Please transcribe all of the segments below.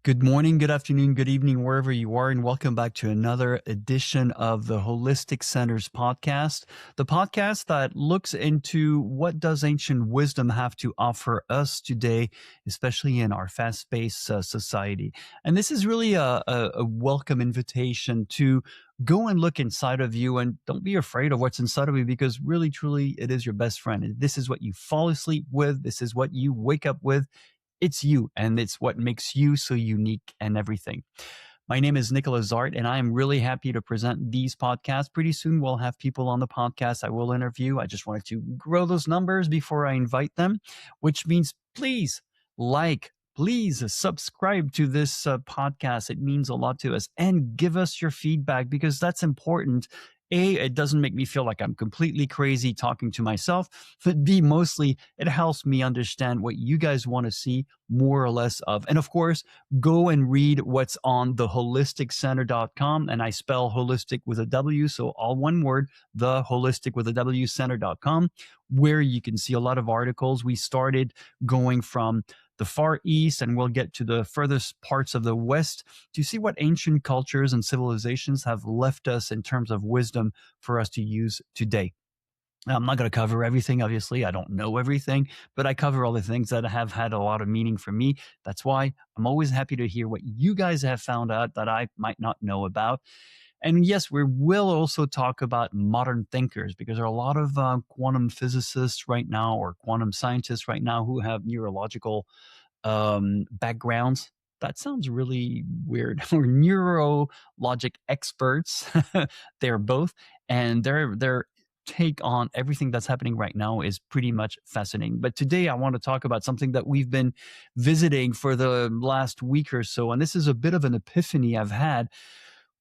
Good morning, good afternoon, good evening, wherever you are, and welcome back to another edition of the Wholistic Center's podcast, the podcast that looks into what does ancient wisdom have to offer us today, especially in our fast-paced society. And this is really a welcome invitation to go and look inside of you, and don't be afraid of what's inside of you, because really, truly, it is your best friend. This is what you fall asleep with. This is what you wake up with. It's you, and it's what makes you so unique and everything. My name is Nicholas Zart, and I am really happy to present these podcasts. Pretty soon, we'll have people on the podcast I will interview. I just wanted to grow those numbers before I invite them, which means please please subscribe to this podcast. It means a lot to us. And give us your feedback, because that's important. A, it doesn't make me feel like I'm completely crazy talking to myself, but B, mostly it helps me understand what you guys want to see more or less of. And of course, go and read what's on the holisticcenter.com. And I spell holistic with a W, so all one word, the holistic with a W center.com, where you can see a lot of articles. We started going from the Far East, and we'll get to the furthest parts of the West to see what ancient cultures and civilizations have left us in terms of wisdom for us to use today. I'm not going to cover everything, obviously. I don't know everything, but I cover all the things that have had a lot of meaning for me. That's why I'm always happy to hear what you guys have found out that I might not know about. And yes, we will also talk about modern thinkers, because there are a lot of quantum physicists right now, or quantum scientists right now, who have neurological backgrounds. That sounds really weird. Or neurologic experts. They're both, and their take on everything that's happening right now is pretty much fascinating. But today I want to talk about something that we've been visiting for the last week or so, and this is a bit of an epiphany I've had,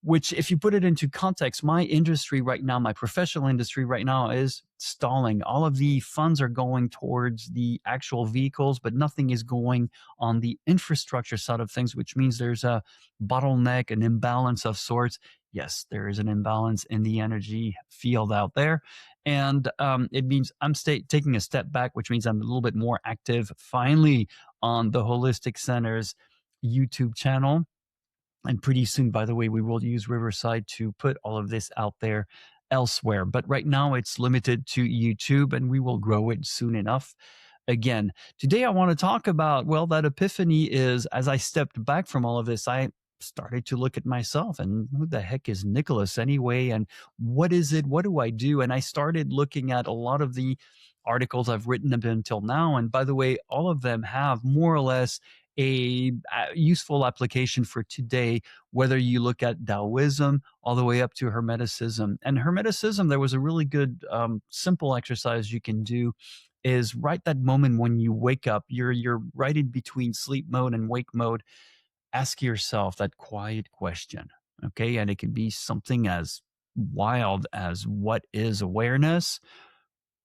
which, if you put it into context, my industry right now, my professional industry right now, is stalling. All of the funds are going towards the actual vehicles, but nothing is going on the infrastructure side of things, which means there's a bottleneck, an imbalance of sorts. Yes, there is an imbalance in the energy field out there. And it means I'm taking a step back, which means I'm a little bit more active finally on the Wholistic Center's YouTube channel. And pretty soon, by the way, we will use Riverside to put all of this out there elsewhere. But right now it's limited to YouTube, and we will grow it soon enough. Again, today I want to talk about, well, that epiphany is, as I stepped back from all of this, I started to look at myself, and who the heck is Nicholas anyway? And what is it? What do I do? And I started looking at a lot of the articles I've written up until now. And by the way, all of them have more or less a useful application for today, whether you look at Taoism all the way up to Hermeticism. And Hermeticism, there was a really good simple exercise you can do, is right that moment when you wake up, you're right in between sleep mode and wake mode. Ask yourself that quiet question, okay? And it can be something as wild as, what is awareness?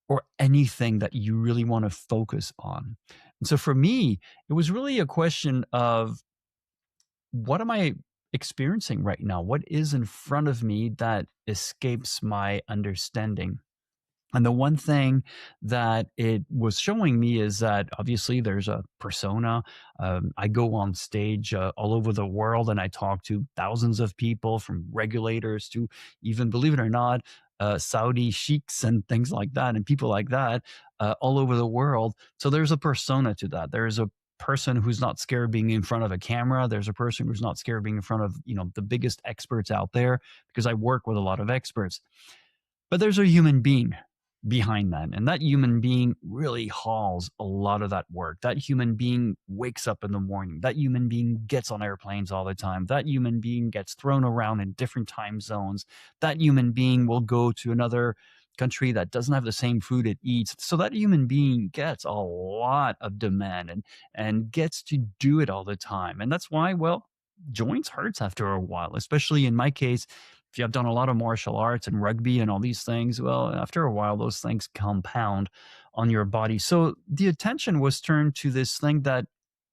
Or anything that you really want to focus on. And so for me, it was really a question of, what am I experiencing right now? What is in front of me that escapes my understanding? And the one thing that it was showing me is that obviously there's a persona. I go on stage all over the world, and I talk to thousands of people, from regulators to, even, believe it or not, Saudi sheikhs and things like that, and people like that all over the world. So there's a persona to that. There's a person who's not scared of being in front of a camera. There's a person who's not scared of being in front of, the biggest experts out there, because I work with a lot of experts. But there's a human being behind that. And that human being really hauls a lot of that work. That human being wakes up in the morning. That human being gets on airplanes all the time. That human being gets thrown around in different time zones. That human being will go to another country that doesn't have the same food it eats. So that human being gets a lot of demand and gets to do it all the time. And that's why, well, joints hurts after a while, especially in my case. If you have done a lot of martial arts and rugby and all these things, well, after a while, those things compound on your body. So the attention was turned to this thing that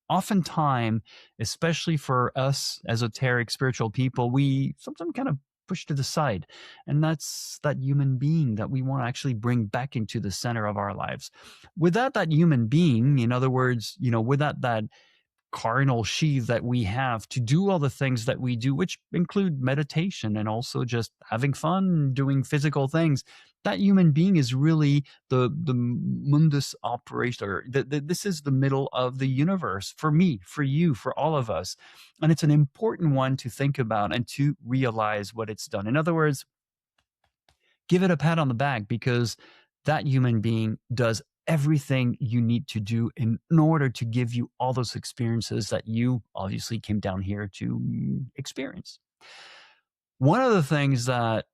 oftentimes, especially for us esoteric spiritual people, we sometimes kind of push to the side. And that's that human being that we want to actually bring back into the center of our lives. Without that human being, in other words, without that carnal sheath that we have to do all the things that we do, which include meditation and also just having fun doing physical things. That human being is really the mundus operator. This is the middle of the universe for me, for you, for all of us. And it's an important one to think about and to realize what it's done. In other words, give it a pat on the back, because that human being does everything you need to do in order to give you all those experiences that you obviously came down here to experience. One of the things that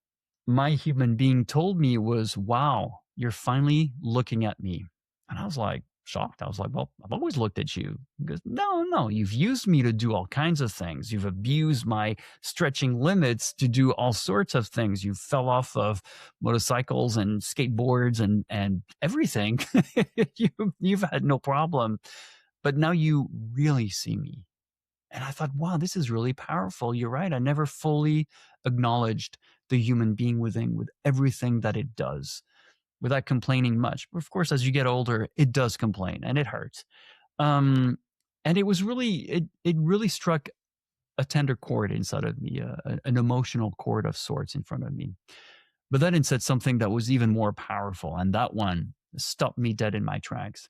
my human being told me was, wow, you're finally looking at me. And I was like, shocked. I was like, well, I've always looked at you. He goes, no, you've used me to do all kinds of things. You've abused my stretching limits to do all sorts of things. You fell off of motorcycles and skateboards and everything. You've had no problem. But now you really see me. And I thought, wow, this is really powerful. You're right. I never fully acknowledged the human being within, with everything that it does, without complaining much. Of course, as you get older, it does complain and it hurts. And it was really, it really struck a tender chord inside of me, an emotional chord of sorts in front of me. But then it said something that was even more powerful. And that one stopped me dead in my tracks.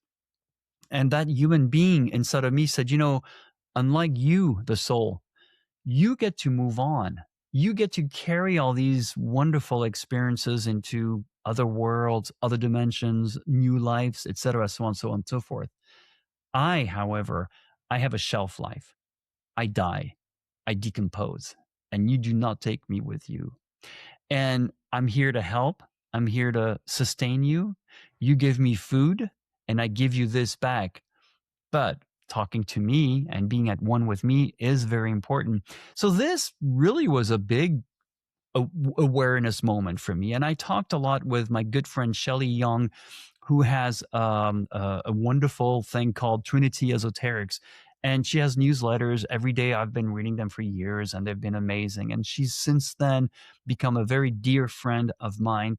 And that human being inside of me said, unlike you, the soul, you get to move on. You get to carry all these wonderful experiences into other worlds, other dimensions, new lives, etc., so on, so on, and so forth. I, however, I have a shelf life. I die. I decompose. And you do not take me with you. And I'm here to help. I'm here to sustain you. You give me food, and I give you this back. But talking to me and being at one with me is very important. So this really was a big awareness moment for me. And I talked a lot with my good friend Shelley Young, who has a wonderful thing called Trinity Esoterics. And she has newsletters every day. I've been reading them for years, and they've been amazing. And she's since then become a very dear friend of mine.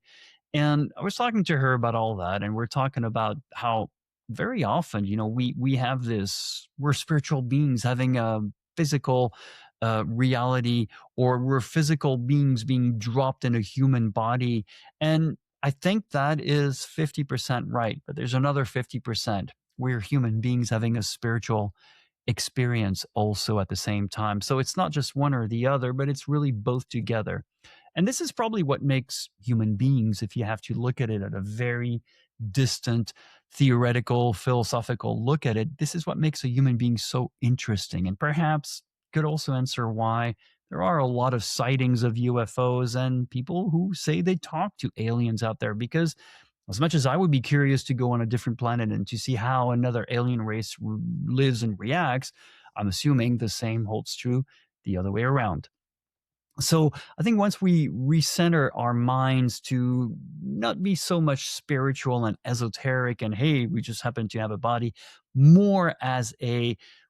And I was talking to her about all that, and we're talking about how very often, we have this, we're spiritual beings having a physical reality, or we're physical beings being dropped in a human body. And I think that is 50% right, but there's another 50%. We're human beings having a spiritual experience also at the same time. So it's not just one or the other, but it's really both together. And this is probably what makes human beings, if you have to look at it at a very distant, theoretical, philosophical look at it, this is what makes a human being so interesting, and perhaps could also answer why there are a lot of sightings of UFOs and people who say they talk to aliens out there. Because as much as I would be curious to go on a different planet and to see how another alien race lives and reacts, I'm assuming the same holds true the other way around. So I think once we recenter our minds to not be so much spiritual and esoteric and, hey, we just happen to have a body, more as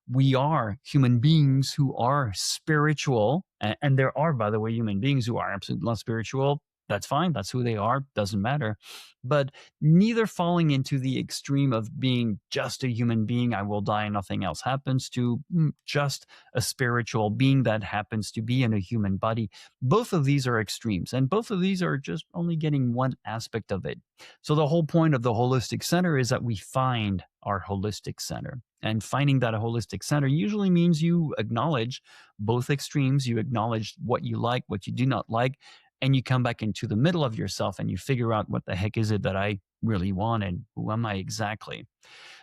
we are human beings who are spiritual. And there are, by the way, human beings who are absolutely not spiritual. That's fine. That's who they are. Doesn't matter. But neither falling into the extreme of being just a human being, I will die and nothing else happens, to just a spiritual being that happens to be in a human body. Both of these are extremes, and both of these are just only getting one aspect of it. So the whole point of the Holistic Center is that we find our holistic center. And finding that a holistic center usually means you acknowledge both extremes. You acknowledge what you like, what you do not like, and you come back into the middle of yourself and you figure out, what the heck is it that I really want, and who am I exactly?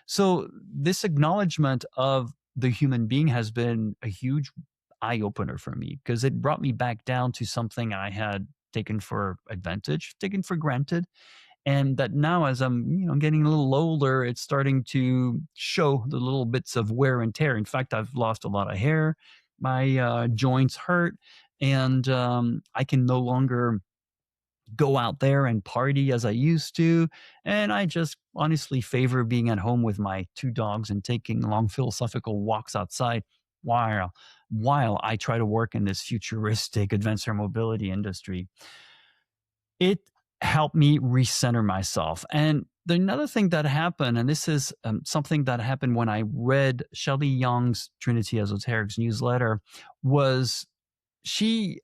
So this acknowledgement of the human being has been a huge eye opener for me, because it brought me back down to something I had taken for advantage, taken for granted. And that now, as I'm getting a little older, it's starting to show the little bits of wear and tear. In fact, I've lost a lot of hair. My joints hurt, and I can no longer go out there and party as I used to. And I just honestly favor being at home with my two dogs and taking long philosophical walks outside while I try to work in this futuristic advanced air mobility industry. It helped me recenter myself. And another thing that happened, and this is something that happened when I read Shelley Young's Trinity Esoterics newsletter, was she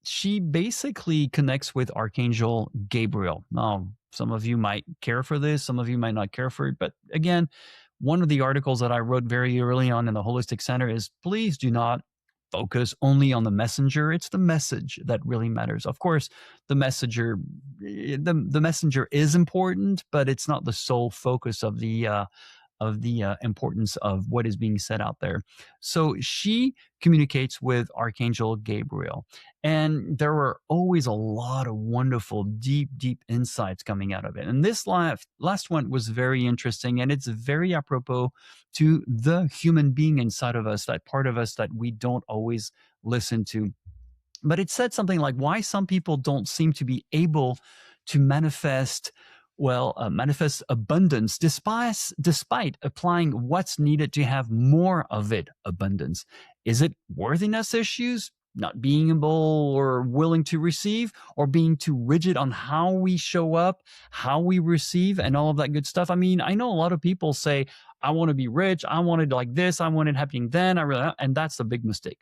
she basically connects with Archangel Gabriel. Now, some of you might care for this, some of you might not care for it, but again, one of the articles that I wrote very early on in the Wholistic Center is, please do not focus only on the messenger. It's the message that really matters. Of course, the messenger, the messenger is important, but it's not the sole focus of the importance of what is being said out there. So she communicates with Archangel Gabriel. And there were always a lot of wonderful, deep, deep insights coming out of it. And this last one was very interesting. And it's very apropos to the human being inside of us, that part of us that we don't always listen to. But it said something like why some people don't seem to be able to manifest abundance despite applying what's needed to have more of it, abundance. Is it worthiness issues, not being able or willing to receive, or being too rigid on how we show up, how we receive, and all of that good stuff? I mean, I know a lot of people say, I want to be rich, I want it like this, I want it happening then, and that's a big mistake.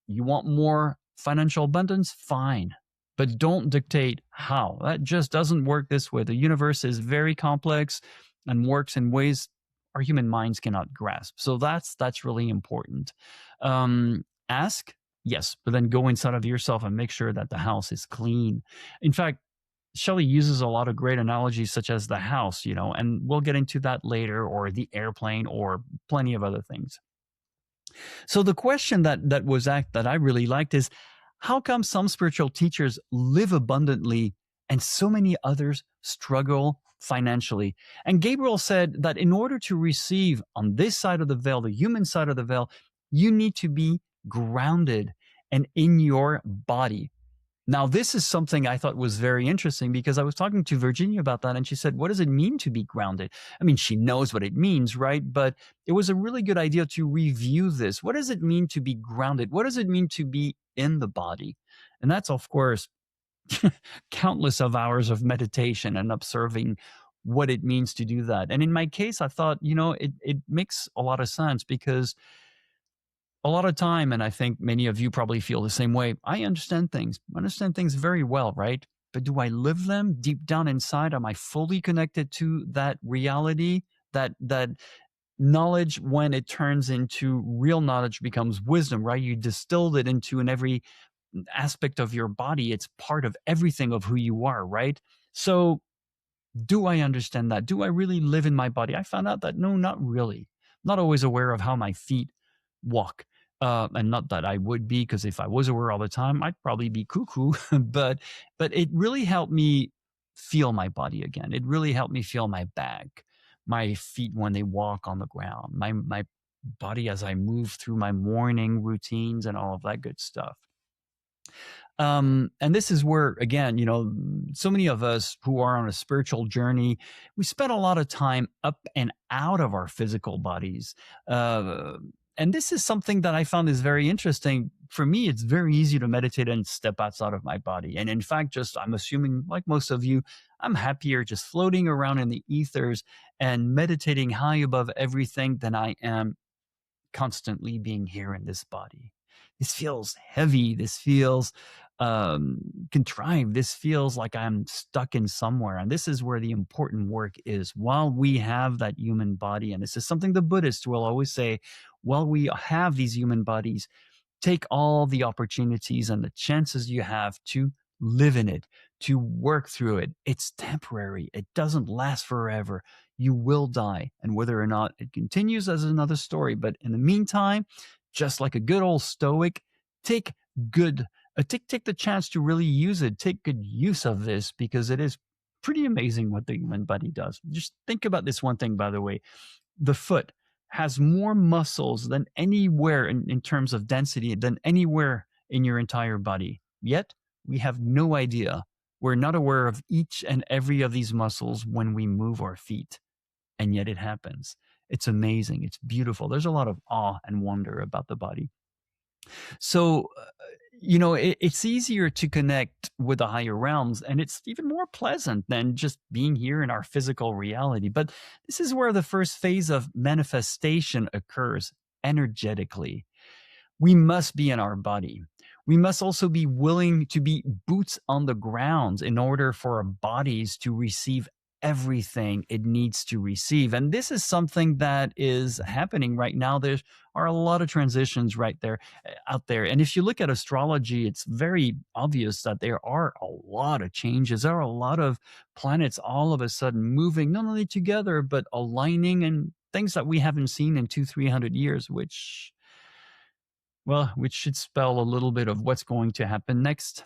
You want more financial abundance? Fine. But don't dictate how. That just doesn't work this way. The universe is very complex and works in ways our human minds cannot grasp. So that's really important. Ask, yes, but then go inside of yourself and make sure that the house is clean. In fact, Shelley uses a lot of great analogies such as the house, and we'll get into that later, or the airplane, or plenty of other things. So the question that was asked that I really liked is, how come some spiritual teachers live abundantly and so many others struggle financially? And Gabriel said that in order to receive on this side of the veil, the human side of the veil, you need to be grounded and in your body. Now, this is something I thought was very interesting because I was talking to Virginia about that, and she said, what does it mean to be grounded? I mean, she knows what it means, right? But it was a really good idea to review this. What does it mean to be grounded? What does it mean to be in the body? And that's, of course, countless of hours of meditation and observing what it means to do that. And in my case, I thought, it makes a lot of sense because a lot of time, and I think many of you probably feel the same way, I understand things very well, right? But do I live them deep down inside? Am I fully connected to that reality? That knowledge, when it turns into real knowledge, becomes wisdom, right? You distilled it into in every aspect of your body. It's part of everything of who you are, right? So do I understand that? Do I really live in my body? I found out that no, not really. I'm not always aware of how my feet walk. And not that I would be, because if I was aware all the time, I'd probably be cuckoo. but it really helped me feel my body again. It really helped me feel my back, my feet when they walk on the ground, my body as I move through my morning routines and all of that good stuff. And this is where, again, so many of us who are on a spiritual journey, we spend a lot of time up and out of our physical bodies. And this is something that I found is very interesting. For me, it's very easy to meditate and step outside of my body. And in fact, I'm assuming, like most of you, I'm happier just floating around in the ethers and meditating high above everything than I am constantly being here in this body. This feels heavy. This feels contrived. This feels like I'm stuck in somewhere. And this is where the important work is. While we have that human body, and this is something the Buddhists will always say, while we have these human bodies, take all the opportunities and the chances you have to live in it, to work through it. It's temporary. It doesn't last forever. You will die. And whether or not it continues is another story. But in the meantime, just like a good old stoic, take the chance to really use it. Take good use of this, because it is pretty amazing what the human body does. Just think about this one thing, by the way. The foot has more muscles than anywhere in terms of density than anywhere in your entire body. Yet, we have no idea. We're not aware of each and every of these muscles when we move our feet. And yet it happens. It's amazing. It's beautiful. There's a lot of awe and wonder about the body. So, it's easier to connect with the higher realms, and it's even more pleasant than just being here in our physical reality. But this is where the first phase of manifestation occurs energetically. We must be in our body. We must also be willing to be boots on the ground in order for our bodies to receive everything it needs to receive. And this is something that is happening right now. There are a lot of transitions right there out there. And if you look at astrology, it's very obvious that there are a lot of changes. There are a lot of planets all of a sudden moving not only together, but aligning, and things that we haven't seen in 200-300 years, which should spell a little bit of what's going to happen next.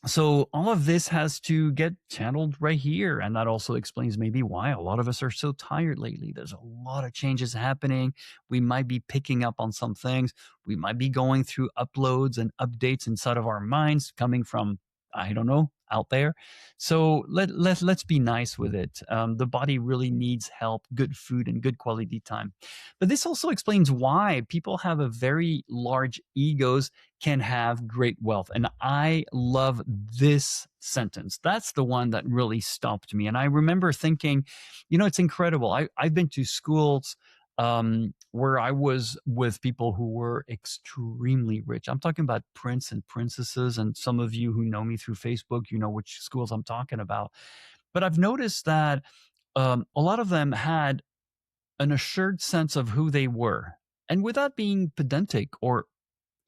So all of this has to get channeled right here. And that also explains maybe why a lot of us are so tired lately. There's a lot of changes happening. We might be picking up on some things. We might be going through uploads and updates inside of our minds coming from, I don't know, out there. So let's be nice with it. The body really needs help, good food, and good quality time. But this also explains why people have a very large egos can have great wealth. And I love this sentence. That's the one that really stopped me. And I remember thinking, it's incredible. I've been to schools where I was with people who were extremely rich. I'm talking about prince and princesses, and some of you who know me through Facebook, you know which schools I'm talking about. But I've noticed that a lot of them had an assured sense of who they were, and without being pedantic or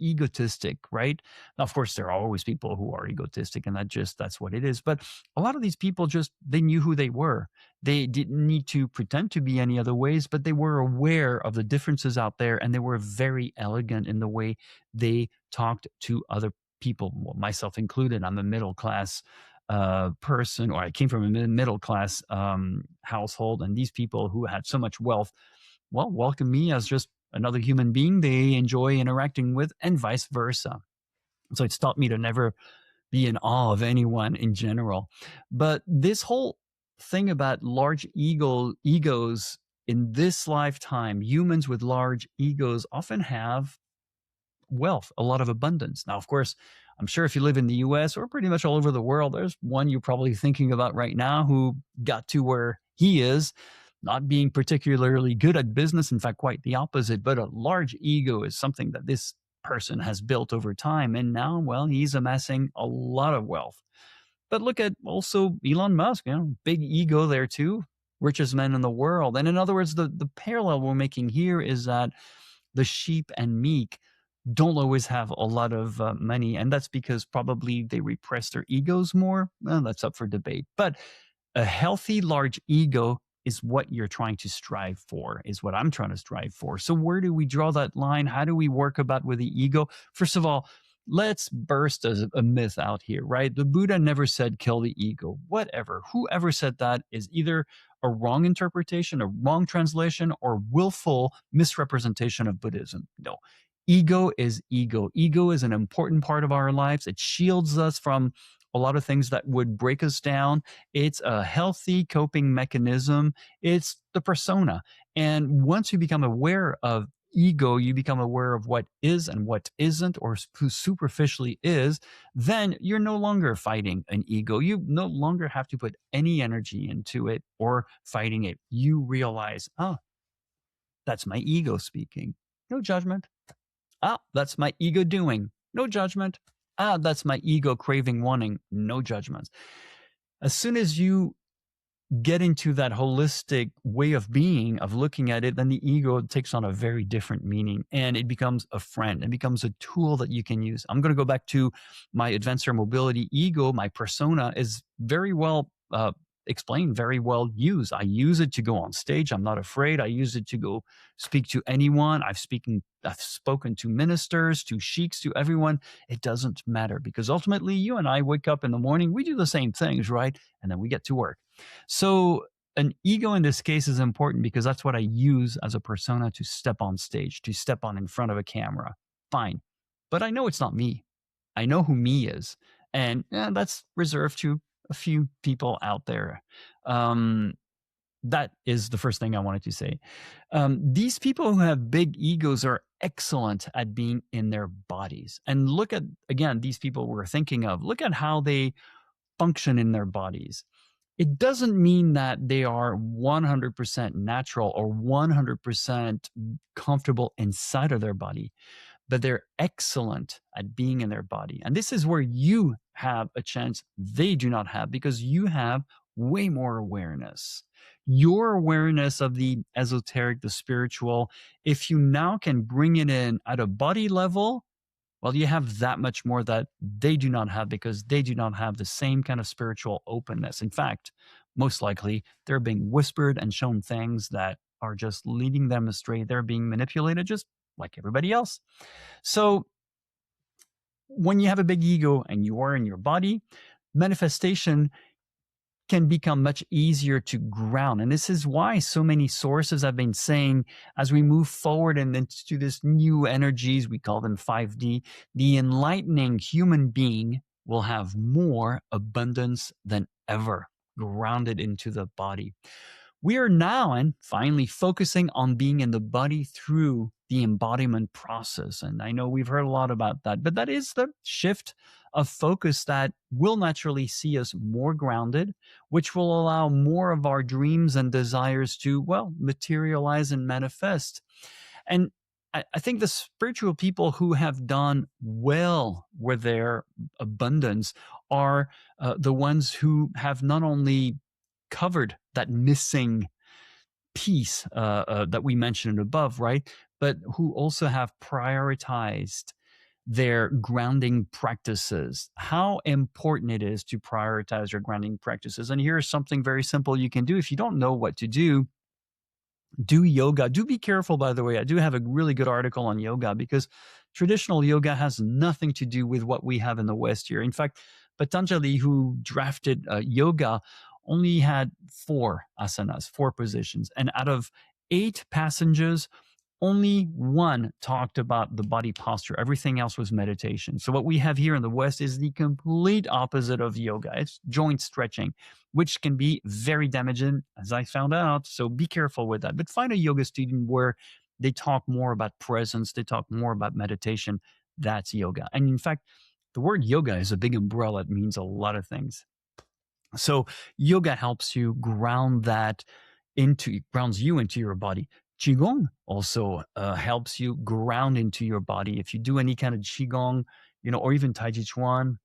egotistic, right? Now, of course, there are always people who are egotistic, and that's what it is. But a lot of these people they knew who they were. They didn't need to pretend to be any other ways, but they were aware of the differences out there, and they were very elegant in the way they talked to other people, well, myself included. I'm a middle class person, or I came from a middle class household, and these people who had so much wealth, well, welcome me as just another human being they enjoy interacting with, and vice versa. So it's taught me to never be in awe of anyone in general. But this whole thing about large egos in this lifetime, humans with large egos often have wealth, a lot of abundance. Now, of course, I'm sure if you live in the US or pretty much all over the world, there's one you're probably thinking about right now who got to where he is, not being particularly good at business. In fact, quite the opposite. But a large ego is something that this person has built over time. And now, well, he's amassing a lot of wealth. But look at also Elon Musk, big ego there too, richest man in the world. And in other words, the parallel we're making here is that the sheep and meek don't always have a lot of money. And that's because probably they repress their egos more. Well, that's up for debate. But a healthy, large ego is what you're trying to strive for, is what I'm trying to strive for. So where do we draw that line? How do we work about with the ego? First of all, let's burst a myth out here, right? The Buddha never said kill the ego. Whatever. Whoever said that is either a wrong interpretation, a wrong translation, or willful misrepresentation of Buddhism. No. Ego is ego. Ego is an important part of our lives. It shields us from a lot of things that would break us down. It's a healthy coping mechanism. It's the persona. And once you become aware of ego, you become aware of what is and what isn't, or who superficially is, then you're no longer fighting an ego. You no longer have to put any energy into it or fighting it. You realize, oh, that's my ego speaking. No judgment. Ah, that's my ego doing. No judgment. Ah, that's my ego craving, wanting. No judgments. As soon as you get into that holistic way of being, of looking at it, then the ego takes on a very different meaning, and it becomes a friend. It becomes a tool that you can use. I'm going to go back to my adventure mobility ego. My persona is very well explained, very well used. I use it to go on stage. I'm not afraid. I use it to go speak to anyone. I've spoken to ministers, to sheikhs, to everyone. It doesn't matter, because ultimately you and I wake up in the morning, we do the same things, right? And then we get to work. So an ego in this case is important because that's what I use as a persona to step on stage, to step on in front of a camera. Fine. But I know it's not me. I know who me is. And that's reserved to a few people out there. that is the first thing I wanted to say. These people who have big egos are excellent at being in their bodies. And look at, again, these people we're thinking of, look at how they function in their bodies. It doesn't mean that they are 100% natural or 100% comfortable inside of their body, but they're excellent at being in their body. And this is where you have a chance they do not have, because you have way more awareness. Your awareness of the esoteric, the spiritual, if you now can bring it in at a body level, well, you have that much more that they do not have, because they do not have the same kind of spiritual openness. In fact, most likely they're being whispered and shown things that are just leading them astray. They're being manipulated just like everybody else. So when you have a big ego and you are in your body, manifestation can become much easier to ground. And this is why so many sources have been saying, as we move forward and into this new energies, we call them 5D, the enlightening human being will have more abundance than ever, grounded into the body. We are now and finally focusing on being in the body through the embodiment process. And I know we've heard a lot about that, but that is the shift of focus that will naturally see us more grounded, which will allow more of our dreams and desires to, well, materialize and manifest. And I think the spiritual people who have done well with their abundance are the ones who have not only covered that missing piece that we mentioned above, right? But who also have prioritized their grounding practices, how important it is to prioritize your grounding practices. And here's something very simple you can do. If you don't know what to do yoga. Do be careful, by the way. I do have a really good article on yoga, because traditional yoga has nothing to do with what we have in the West here. In fact, Patanjali, who drafted yoga, only had 4 asanas, 4 positions. And out of 8 passages, only 1 talked about the body posture. Everything else was meditation. So what we have here in the West is the complete opposite of yoga. It's joint stretching, which can be very damaging, as I found out. So be careful with that. But find a yoga student where they talk more about presence, they talk more about meditation. That's yoga. And in fact, the word yoga is a big umbrella. It means a lot of things. So yoga helps you grounds you into your body. Qigong also helps you ground into your body. If you do any kind of Qigong, or even Tai Chi Chuan,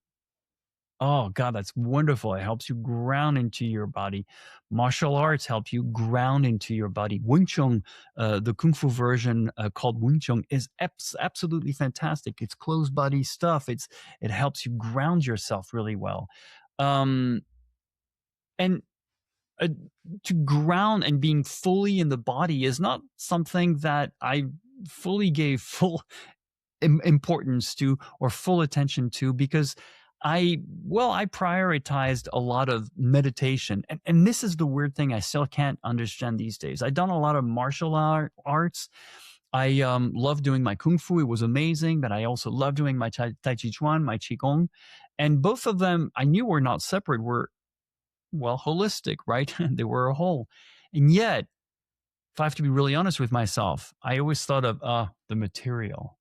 oh God, that's wonderful. It helps you ground into your body. Martial arts help you ground into your body. Wing Chun, the Kung Fu version called Wing Chun, is absolutely fantastic. It's closed body stuff. It helps you ground yourself really well. And to ground and being fully in the body is not something that I fully gave full importance to or full attention to, because I prioritized a lot of meditation. And this is the weird thing I still can't understand these days. I've done a lot of martial arts. I love doing my Kung Fu. It was amazing, but I also love doing my Tai Chi Chuan, my Qigong. And both of them I knew were not separate, were holistic, right? They were a whole. And yet, if I have to be really honest with myself, I always thought of the material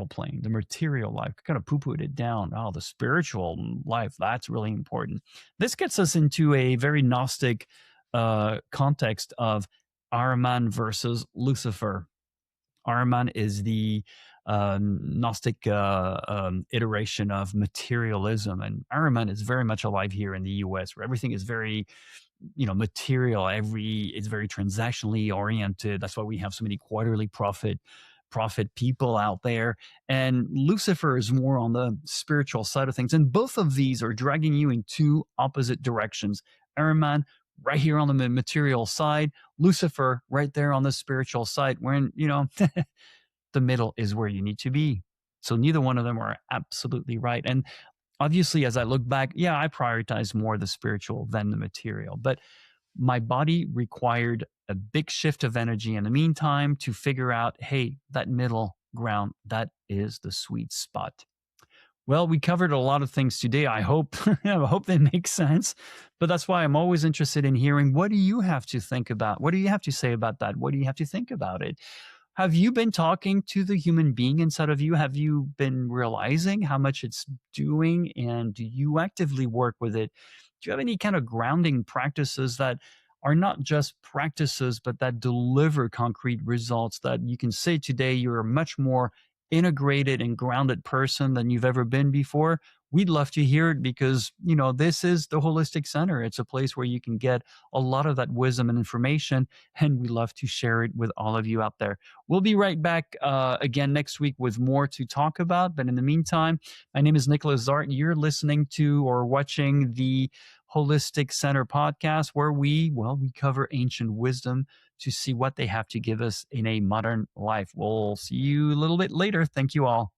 plane, the material life, kind of poo-pooed it down. Oh, the spiritual life, that's really important. This gets us into a very Gnostic context of Ahriman versus Lucifer. Ahriman is the Gnostic iteration of materialism, and Ahriman is very much alive here in the U.S., where everything is very, material. It's very transactionally oriented. That's why we have so many quarterly profit people out there. And Lucifer is more on the spiritual side of things. And both of these are dragging you in 2 opposite directions. Ahriman right here on the material side, Lucifer right there on the spiritual side, when, the middle is where you need to be. So neither one of them are absolutely right. And obviously, as I look back, I prioritize more the spiritual than the material. But my body required a big shift of energy in the meantime to figure out, hey, that middle ground, that is the sweet spot. Well, we covered a lot of things today. I hope I hope they make sense. But that's why I'm always interested in hearing, what do you have to think about? What do you have to say about that? What do you have to think about it? Have you been talking to the human being inside of you? Have you been realizing how much it's doing? And do you actively work with it? Do you have any kind of grounding practices that are not just practices, but that deliver concrete results, that you can say today you're a much more integrated and grounded person than you've ever been before? We'd love to hear it, because, this is the Holistic Center. It's a place where you can get a lot of that wisdom and information, and we love to share it with all of you out there. We'll be right back again next week with more to talk about. But in the meantime, my name is Nicholas Zart. You're listening to or watching the Holistic Center podcast, where we cover ancient wisdom to see what they have to give us in a modern life. We'll see you a little bit later. Thank you all.